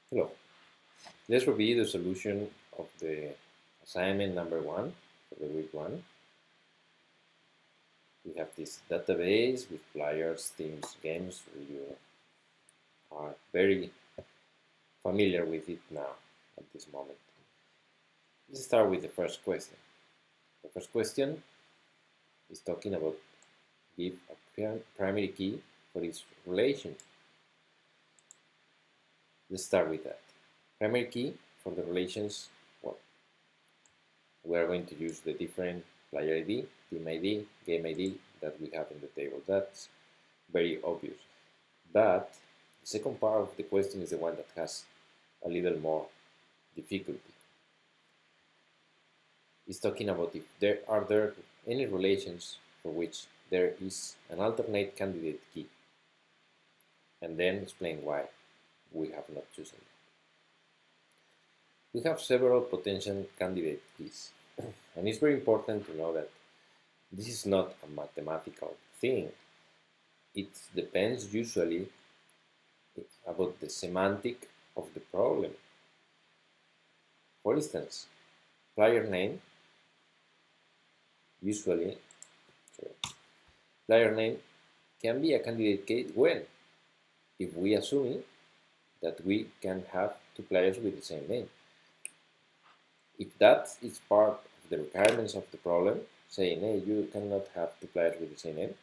Hello. Let's review the solution of the assignment number 1 for the week 1. We have this database with players, teams, games. You are very familiar with it now at this moment. Let's start with the first question. The first question is talking about give a primary key for each relation. Let's start with that. Primary key for the relations, well, we are going to use the different player ID, team ID, game ID that we have in the table. That's very obvious. But the second part of the question is the one that has a little more difficulty. It's talking about if there are any relations for which there is an alternate candidate key, and then explain why we have not chosen it. We have several potential candidate keys, and it's very important to know that this is not a mathematical thing. It depends usually about the semantic of the problem. For instance, player name player name can be a candidate key when if we assume that we can have two players with the same name. If that is part of the requirements of the problem, saying, hey, you cannot have two players with the same name,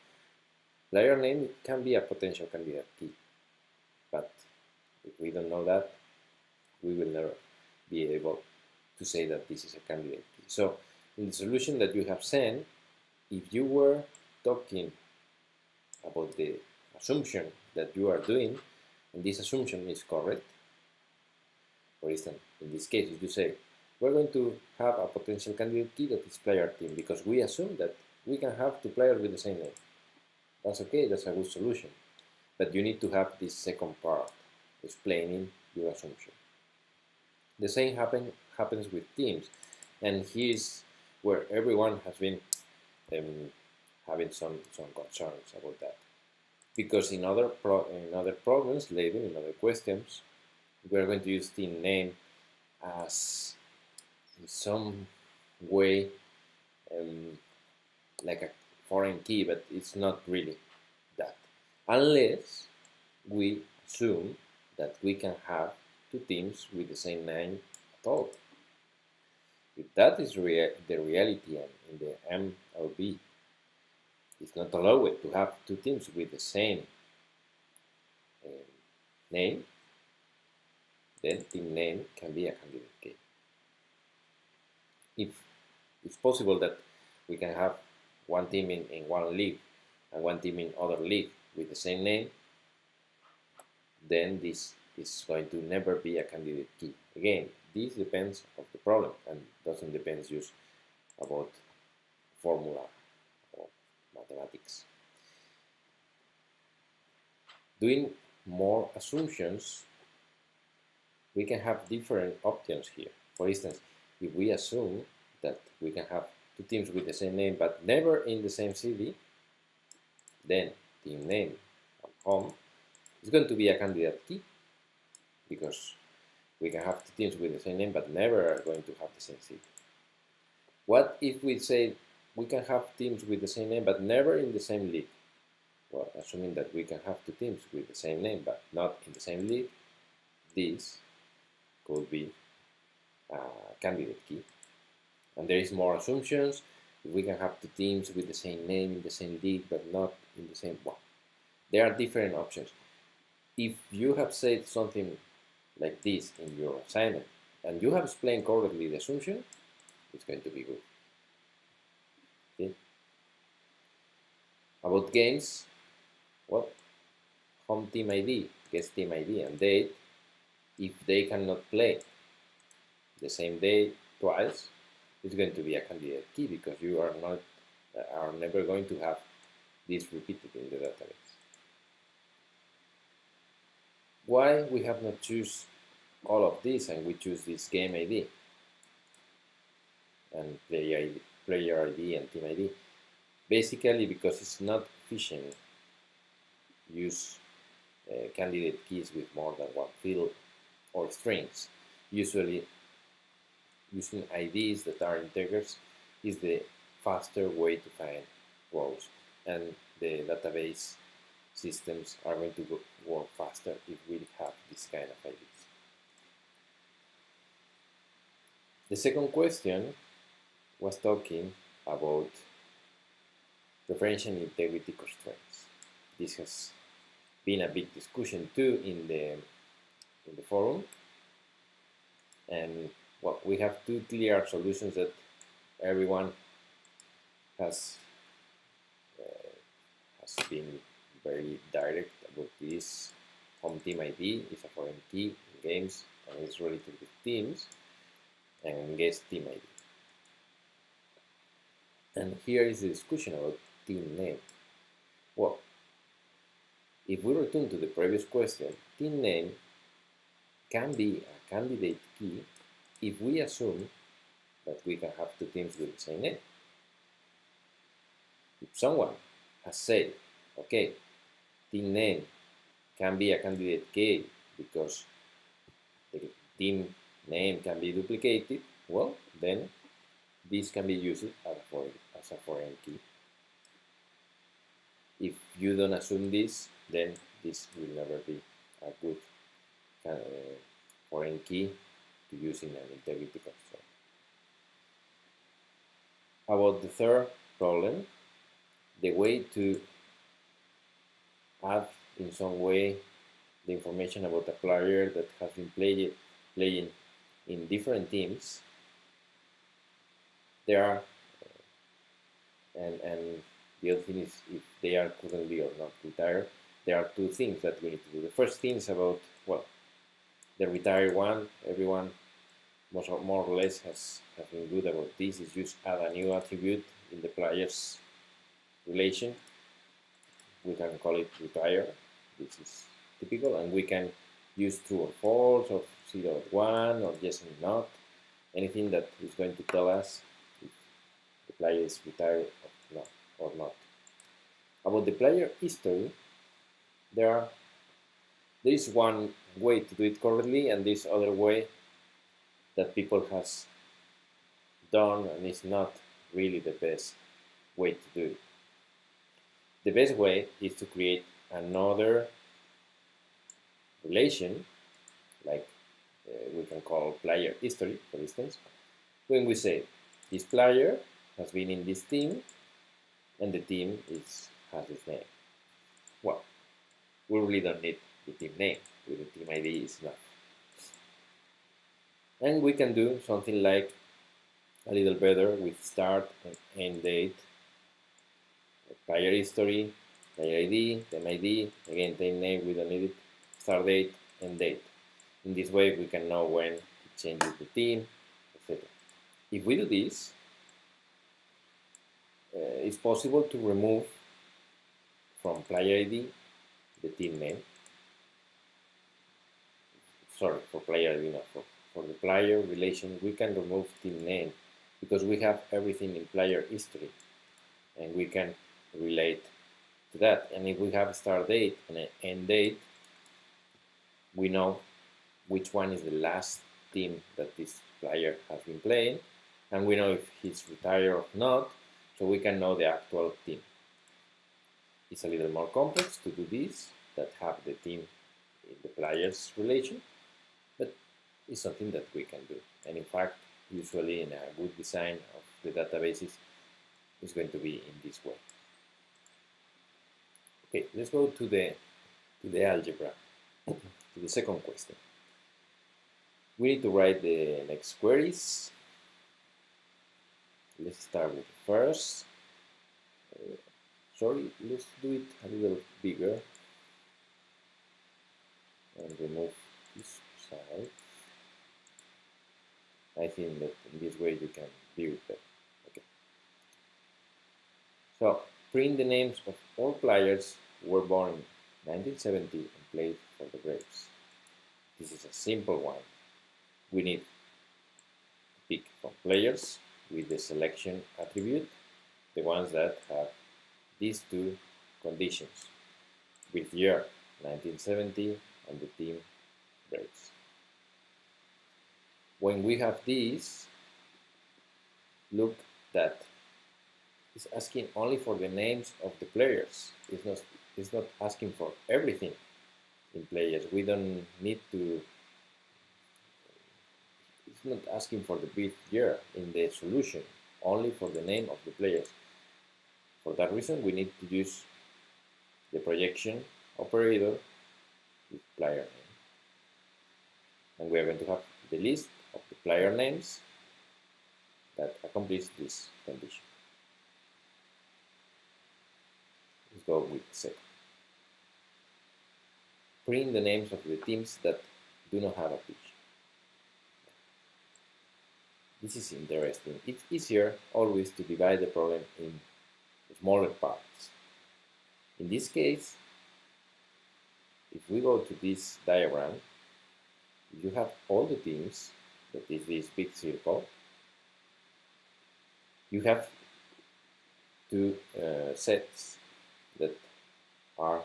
player name can be a potential candidate key. But if we don't know that, we will never be able to say that this is a candidate key. So in the solution that you have sent, if you were talking about the assumption that you are doing, and this assumption is correct, for instance, in this case, if you say, we're going to have a potential candidate key that is player team because we assume that we can have two players with the same name. That's okay, that's a good solution. But you need to have this second part, explaining your assumption. The same happens with teams, and here's where everyone has been having some concerns about that. Because in other problems later, in other questions, we're going to use team name as in some way like a foreign key, but it's not really that. Unless we assume that we can have two teams with the same name at all. If that is the reality in the MLB, it's not allowed to have two teams with the same name, then team name can be a candidate key. If it's possible that we can have one team in one league and one team in other league with the same name, then this is going to never be a candidate key. Again, this depends on the problem and doesn't depend just about formula or mathematics. Doing more assumptions, we can have different options here. For instance, if we assume that we can have two teams with the same name but never in the same city, then team name and home is going to be a candidate key because we can have two teams with the same name but never are going to have the same city. What if we say we can have teams with the same name but never in the same league? Well, assuming that we can have two teams with the same name but not in the same league, this could be a candidate key. And there is more assumptions. If we can have two teams with the same name in the same league but not in the same one. There are different options. If you have said something like this in your assignment and you have explained correctly the assumption, it's going to be good. Okay? About games, well, home team ID, guest team ID, and date, if they cannot play the same day twice, it's going to be a candidate key because you are never going to have this repeated in the database. Why we have not choose all of this and we choose this game ID and player ID and team ID? Basically because it's not efficient use candidate keys with more than one field or strings. Usually, using IDs that are integers is the faster way to find rows, and the database systems are going to work faster if we have this kind of IDs. The second question was talking about referential integrity constraints. This has been a big discussion too in the forum, and well, we have two clear solutions that everyone has been very direct about this. Home team ID is a foreign key in games and is related with teams, and guest team ID. And here is the discussion about team name. Well, if we return to the previous question, team name can be a candidate key if we assume that we can have two teams with the same name. If someone has said, okay, team name can be a candidate key because the team name can be duplicated, well, then this can be used as a foreign key. If you don't assume this, then this will never be a good foreign key to use in an integrity constraint. About the third problem, the way to add in some way the information about a player that has been playing in different teams. There are, and the other thing is if they are currently or not retired, there are two things that we need to do. The first thing is about, well, the retired one, everyone more or less has been good about this, is just add a new attribute in the player's relation. We can call it retire, which is typical, and we can use true or false, or 0 or 1, or yes and not, anything that is going to tell us if the player is retired or not. About the player history, there is one way to do it correctly, and this other way that people has done, and it's not really the best way to do it. The best way is to create another relation, like we can call player history, for instance, when we say this player has been in this team and the team has its name. Well, we really don't need the team name. With the team ID is enough. And we can do something like a little better with start and end date, player history, player ID, team ID, again team name, we don't need it, start date, end date. In this way we can know when to change the team, etc. If we do this, it's possible to remove from player ID the team name. Sorry, for player ID, not for the player relation, we can remove team name because we have everything in player history and we can relate to that. And if we have a start date and an end date, we know which one is the last team that this player has been playing, and we know if he's retired or not, so we can know the actual team. It's a little more complex to do this, that have the team in the players relation, but it's something that we can do. And in fact, usually in a good design of the databases, it's going to be in this way. Okay, let's go to the algebra, to the second question. We need to write the next queries. Let's start with the first. Sorry, let's do it a little bigger and remove this side. I think that in this way you can view it better. Okay. So print the names of all players who were born in 1970 and played for the Braves. This is a simple one. We need to pick from players with the selection attribute, the ones that have these two conditions, with year 1970 and the team Braves. when we have this, look that it's asking only for the names of the players. It's not asking for everything in players. We don't need to. It's not asking for the bit year in the solution, only for the name of the players. For that reason, we need to use the projection operator with player name. And we are going to have the list of the player names that accomplish this condition. Let's go with second. Print the names of the teams that do not have a pitch. This is interesting. It's easier always to divide the problem in smaller parts. In this case, if we go to this diagram, you have all the teams, that is this big circle. You have two sets that are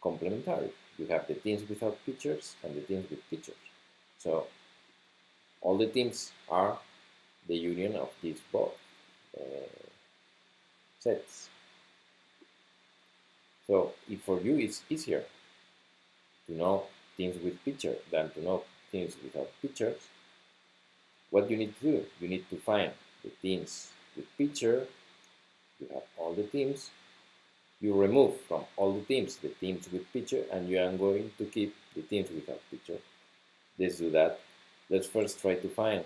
complementary. You have the teams without pitchers and the teams with pitchers. So all the teams are the union of these both sets. So if for you it's easier to know teams with pitcher than to know teams without pitchers, what you need to do, you need to find the teams with pitcher. You have all the teams. You remove from all the teams with pitcher, and you are going to keep the teams without pitcher. Let's do that. Let's first try to find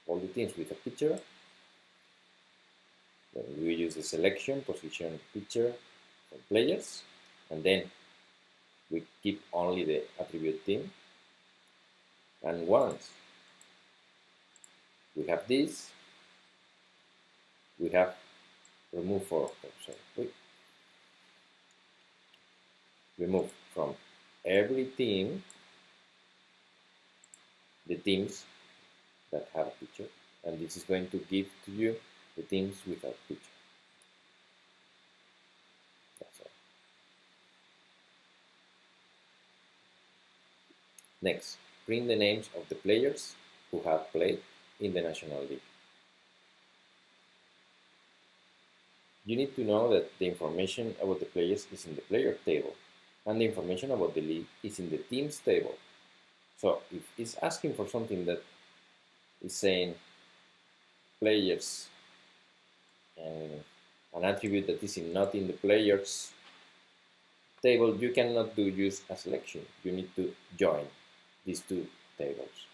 all the teams with a pitcher. Then we use the selection position pitcher for players, and then we keep only the attribute team. And once we have this, we have remove remove from every team the teams that have a pitcher, and this is going to give to you the teams without pitcher. That's all. Next, print the names of the players who have played in the National League. You need to know that the information about the players is in the player table, and the information about the league is in the teams table. So if it's asking for something that is saying players and an attribute that is not in the players table, you cannot use a selection. You need to join these two tables.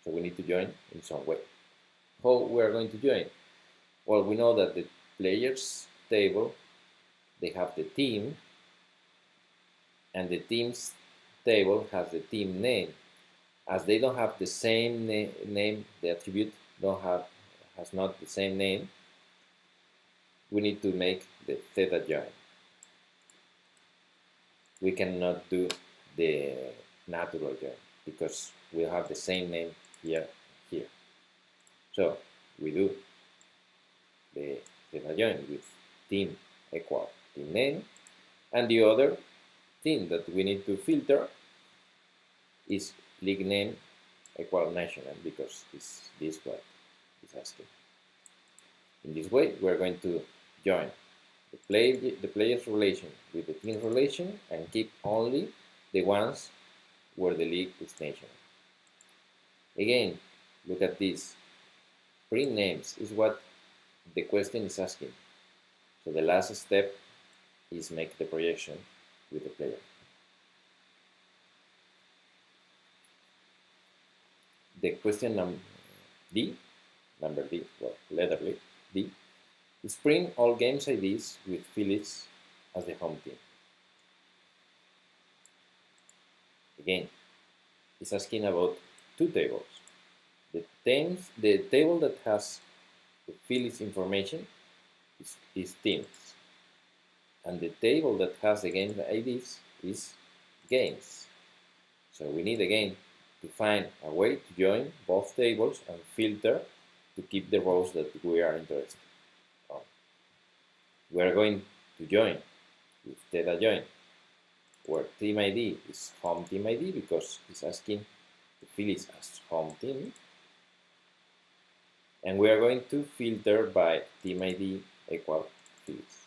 So we need to join in some way. How we are going to join? Well, we know that the players table, they have the team, and the teams table has the team name. As they don't have the same name, the attribute has not the same name, we need to make the theta join. We cannot do the natural join because we have the same name here and here. So we do the theta join with team equal team name, and the other thing that we need to filter is league name equal national, because this what is asking. In this way, we are going to join the players relation with the team relation and keep only the ones where the league is national. Again, look at this. Print names is what the question is asking. So the last step is make the projection with the player. The question number D, letter D, is print all games IDs with Phillies as the home team. Again, it's asking about two tables. The table that has the Phillies information is teams, and the table that has the game IDs is games. So we need again to find a way to join both tables and filter to keep the rows that we are interested in. We are going to join with theta join, where team ID is home team ID because it's asking the Phillies as home team, and we are going to filter by team ID equal Phillies.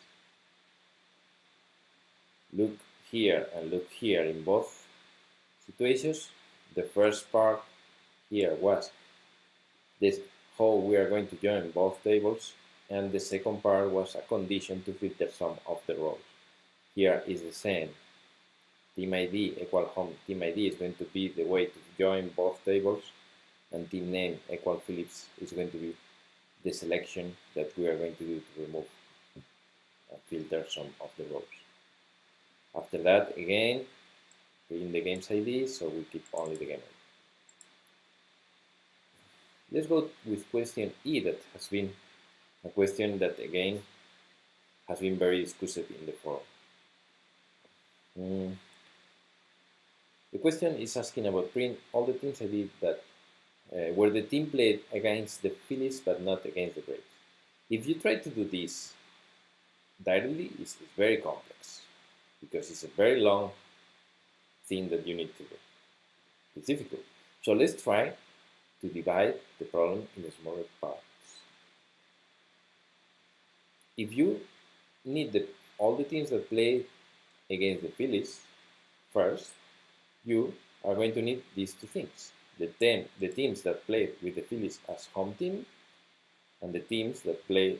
Look here and look here in both situations. The first part here was this how we are going to join both tables, and the second part was a condition to filter some of the rows. Here is the same. Team ID equal home team ID is going to be the way to join both tables, and team name equal Phillips is going to be the selection that we are going to do to remove and filter some of the rows. After that, again, in the game's ID, so we keep only the game ID. Let's go with question E, that has been a question that again has been very discussed in the forum. The question is asking about print all the teams I did that where the team played against the Phillies but not against the Braves. If you try to do this directly, it's very complex because it's a very long thing that you need to do. It's difficult. So let's try to divide the problem in smaller parts. If you need all the teams that play against the Phillies, first, you are going to need these two things. The teams that play with the Phillies as home team, and the teams that play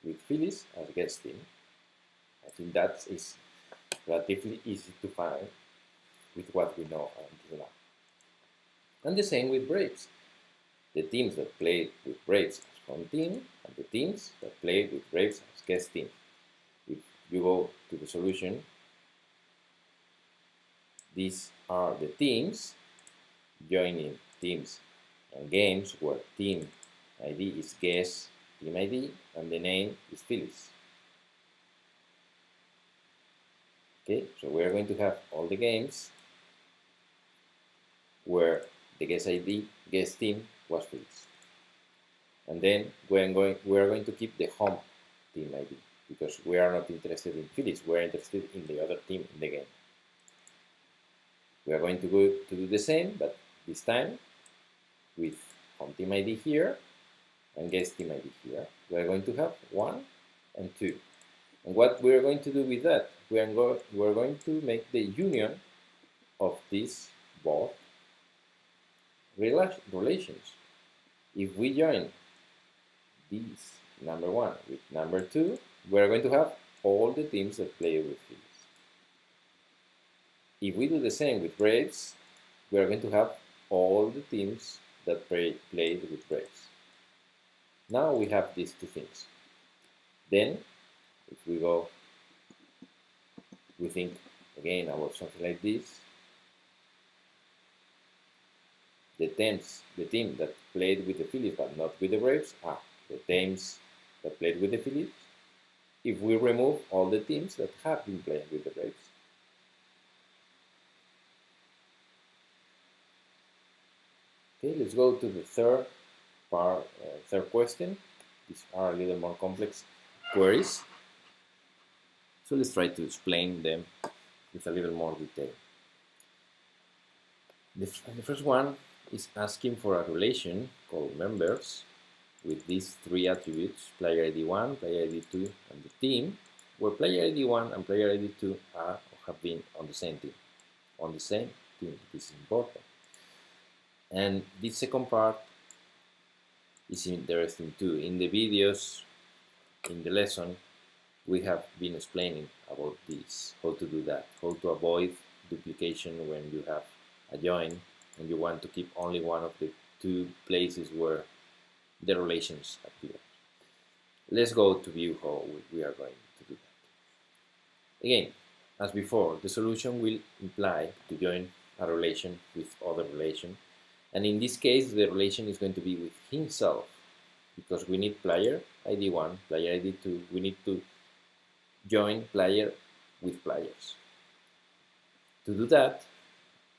with Phillies as guest team. I think that is relatively easy to find with what we know until now. And the same with Braves. The teams that play with Braves as home team, and the teams that play with Braves as guest team. If you go to the solution, these are the teams joining teams and games where team ID is guest team ID and the name is Phillies. Okay, so we are going to have all the games where the guest ID, guest team was Phillies. And then we are going to keep the home team ID because we are not interested in Phillies, we are interested in the other team in the game. We are going to go to do the same, but this time with home team ID here and guest team ID here. We are going to have 1 and 2. And what we are going to do with that? We are going to make the union of these both relations. If we join these number 1 with number 2, we are going to have all the teams that play with Phillies. If we do the same with Braves, we are going to have all the teams that played with Braves. Now we have these two things. Then, if we go, we think again about something like this. The team that played with the Phillies but not with the Braves are the teams that played with the Phillies. If we remove all the teams that have been playing with the Braves. Okay, let's go to the third question. These are a little more complex queries. So let's try to explain them with a little more detail. The first one is asking for a relation called members with these three attributes, player ID 1, player ID 2, and the team, where player ID 1 and player ID 2 are or have been on the same team. On the same team, this is important. And this second part is interesting too. In the videos, in the lesson, we have been explaining about this, how to do that, how to avoid duplication when you have a join and you want to keep only one of the two places where the relations appear. Let's go to view how we are going to do that. Again, as before, the solution will imply to join a relation with other relation. And in this case, the relation is going to be with himself, because we need player ID 1, player ID 2. We need to join player with players. To do that,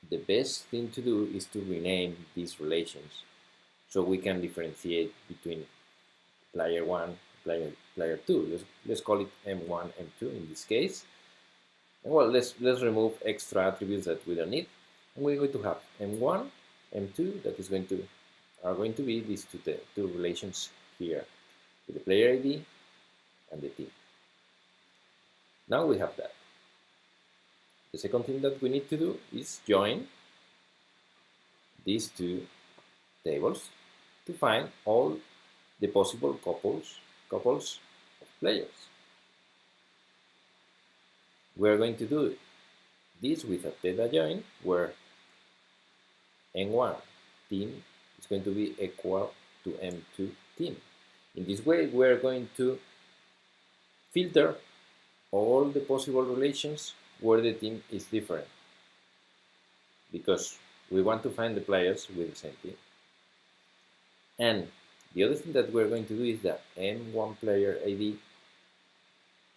the best thing to do is to rename these relations so we can differentiate between player 1 and player 2. Let's call it M1, M2 in this case. And well, let's remove extra attributes that we don't need. And we're going to have M1 M2 that is going to be these two relations here with the player ID and the team. Now we have that. The second thing that we need to do is join these two tables to find all the possible couples of players. We're going to do this with a theta join where N1 team is going to be equal to M2 team. In this way, we're going to filter all the possible relations where the team is different, because we want to find the players with the same team. And the other thing that we're going to do is that M1 player ID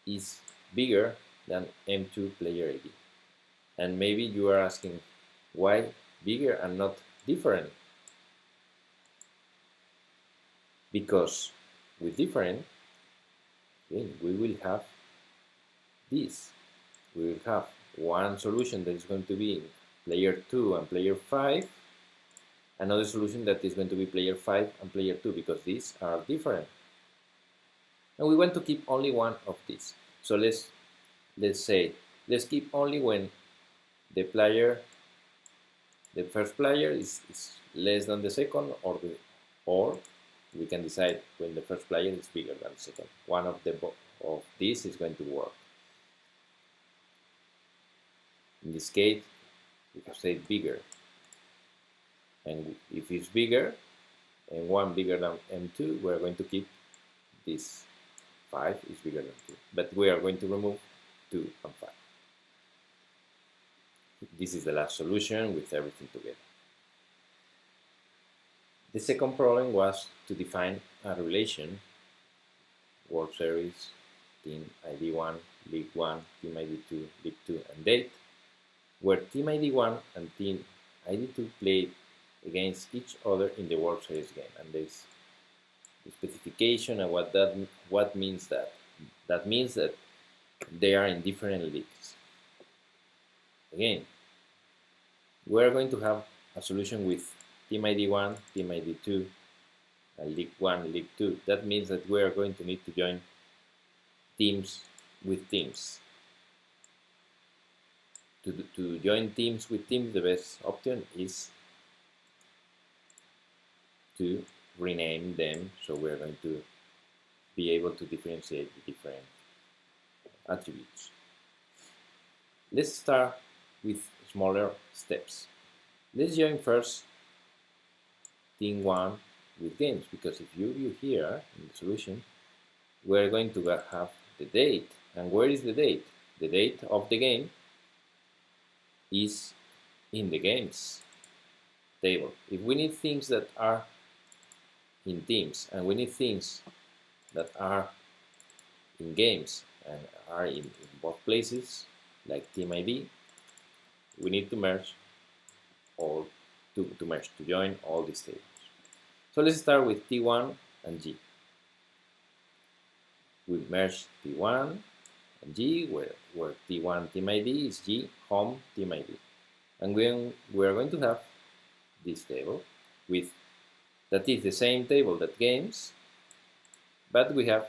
is bigger than M2 player ID. And maybe you are asking, why bigger and not different? Because with different, we will have this. We will have one solution that is going to be player 2 and player 5, another solution that is going to be player 5 and player 2, because these are different. And we want to keep only one of these. So let's keep only when the first player is less than the second, or we can decide when the first player is bigger than the second. One of these is going to work. In this case, we have said bigger. And if it's bigger, M1 bigger than M2, we're going to keep this 5 is bigger than 2. But we are going to remove 2 and 5. This is the last solution with everything together. The second problem was to define a relation, World Series, Team ID 1, League 1, Team ID 2, League 2, and date, where Team ID 1 and Team ID 2 played against each other in the World Series game. And there's the specification and what means that. That means that they are in different leagues. Again, we are going to have a solution with Team ID 1, Team ID 2, and League 1, League 2. That means that we are going to need to join teams with teams. To join teams with teams, the best option is to rename them, so we're going to be able to differentiate the different attributes. Let's start with smaller steps. Let's join first Team 1 with games, because if you view here in the solution, we're going to have the date. And where is the date? The date of the game is in the games table. If we need things that are in teams and we need things that are in games and are in both places, like Team ID, we need to merge to join all these tables. So let's start with T1 and G. We merge T1 and G, where T1 Team ID is G, home Team ID. And we're going to have this table that is the same table that games, but we have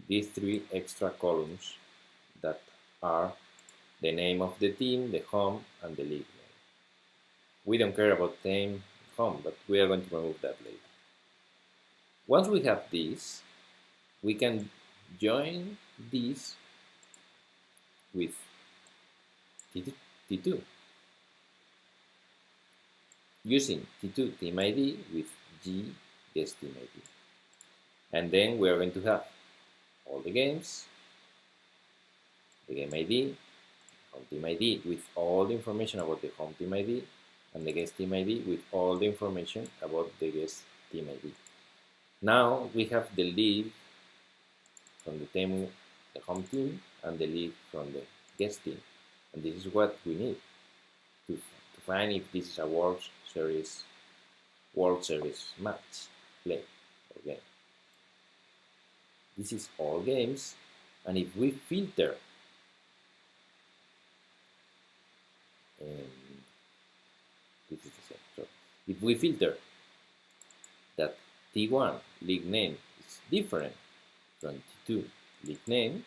these 3 extra columns that are the name of the team, the home, and the league name. We don't care about team, home, but we are going to remove that later. Once we have this, we can join this with T2 using T2 Team ID with G guest Team ID. And then we are going to have all the games, the game ID, home Team ID with all the information about the home Team ID, and the guest Team ID with all the information about the guest Team ID. Now we have the league from the home team, and the league from the guest team. And this is what we need to find if this is a World Series match play or game. This is all games, and if we filter this is the same. If we filter that T1 league name is different from T2 league name,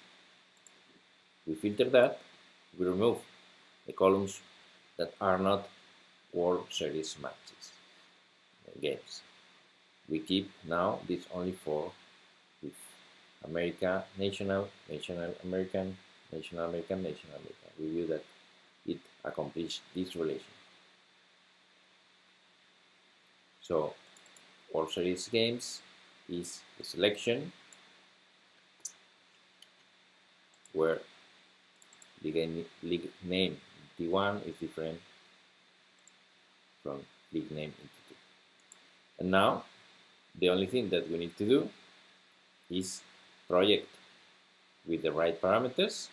we filter that, we remove the columns that are not World Series matches games. We keep now this only for with America, national, American, national American. We will that it accomplish this relation. So World Series games is the selection where league name T1 is different from league name in T2. And now the only thing that we need to do is project with the right parameters.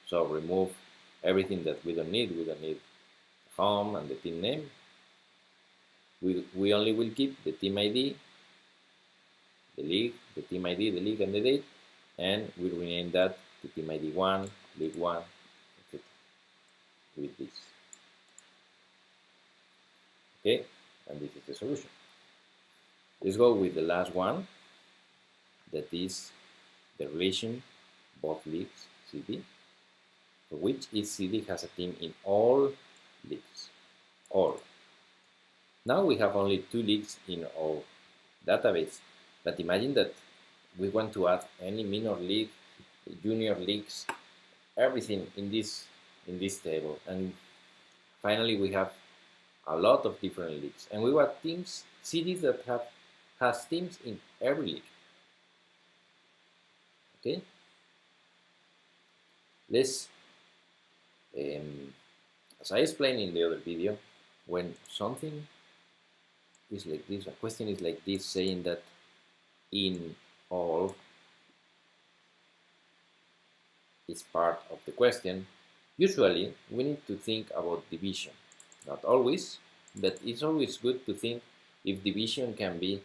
So remove everything that we don't need. We don't need home and the team name. We only will keep the team ID, the league, the team ID, the league and the date, and we rename that to team ID 1, league 1, etc. with this. Okay, and this is the solution. Let's go with the last one, that is the relation both leagues CD, for which each CD has a team in all leagues. All. Now we have only 2 leagues in our database, but imagine that we want to add any minor league, junior leagues, everything in this table, and finally we have a lot of different leagues, and we want teams, cities that has teams in every league. Okay, let's as I explained in the other video, when something is like this, a question is like this, saying that in all is part of the question, usually we need to think about division. Not always, but it's always good to think if division can be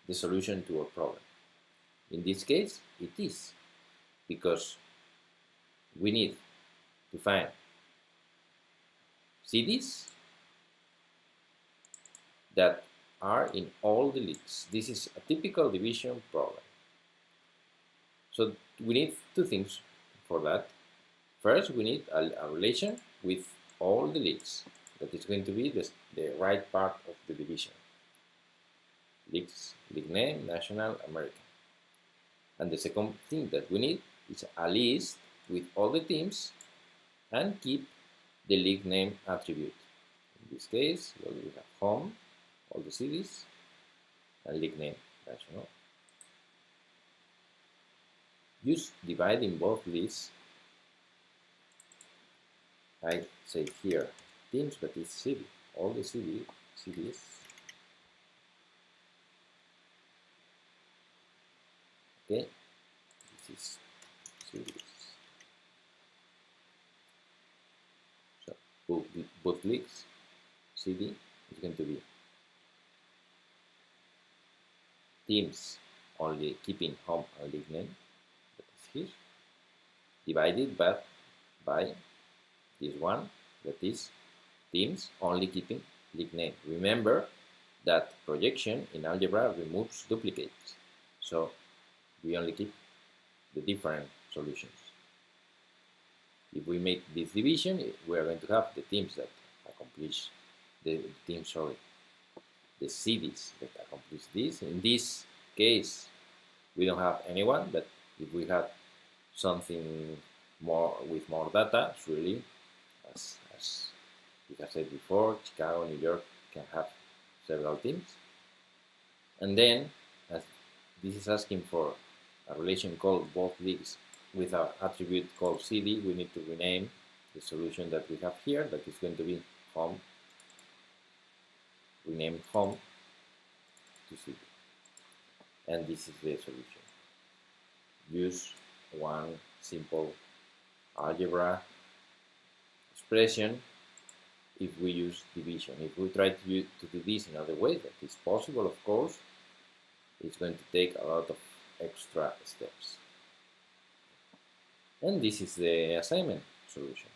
the solution to a problem. In this case, it is, because we need to find cities that are in all the leagues. This is a typical division problem. So we need 2 things for that. First, we need a relation with all the leagues. That is going to be the right part of the division. Leagues, league name, national, American. And the second thing that we need is a list with all the teams and keep the league name attribute. In this case, well, we have home, all the cities, and league name, national. Use divide in both lists. I say here teams, but it's city, all the cities. Okay, this is cities. So both leagues, CD is going to be teams only keeping home and league name, that is here, divided by this one, that is teams only keeping league name. Remember that projection in algebra removes duplicates, so we only keep the different solutions. If we make this division, we are going to have the teams that accomplish the cities that accomplish this. In this case, we don't have anyone, but if we have something more with more data, surely, as we have said before, Chicago, New York can have several teams. And then, as this is asking for a relation called both leagues with an attribute called CD, we need to rename the solution that we have here, that is going to be home, rename home to CD. And this is the solution. Use one simple algebra expression if we use division. If we try to do this in other ways, that is possible, of course, it's going to take a lot of extra steps. And this is the assignment solution.